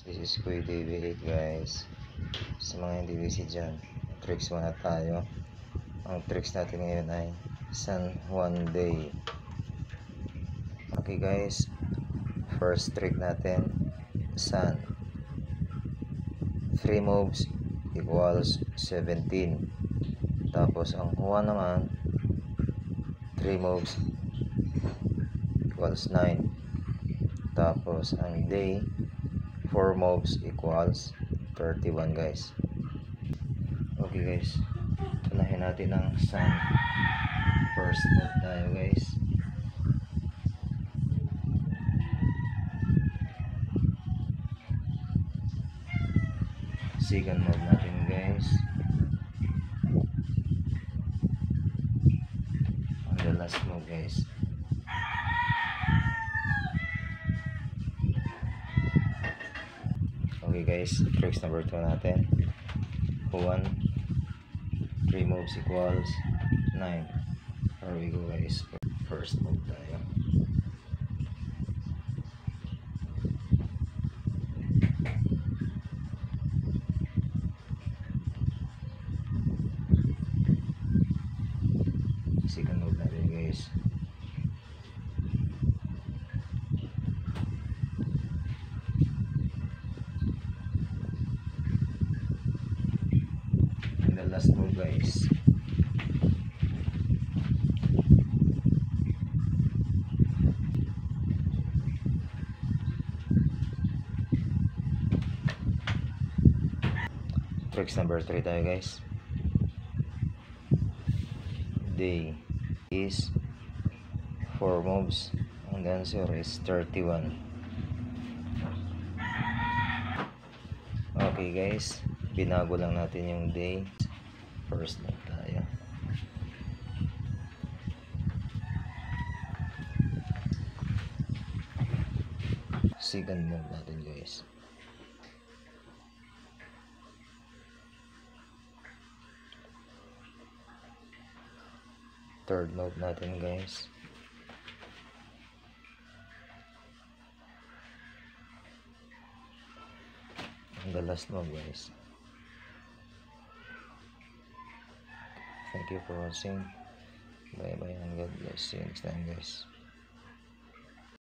This is Kuya TV8 guys. Sa mga hindi busy dyan, tricks muna tayo. Ang tricks natin ngayon ay San Juan Day. Okay guys, first trick natin, San 3 moves equals 17. Tapos ang Juan naman 3 moves equals 9. Tapos ang Day 4 moves equals 31 guys. Okay guys, unahin natin ang San. First move tayo guys. Second move natin guys. And the last move guys. Okay guys, tricks number 2 natin. 1 3 moves equals 9. Here we go guys. First move tayo. Second move natin guys. And the last move guys. Tricks number 3 tayo guys. Day is 4 moves. Ang answer is 31. Okay guys, binago lang natin yung day. First move tayo. Second move natin guys. Third move natin guys. And the last move guys. Thank you for watching. Bye bye and God bless. See you next time guys.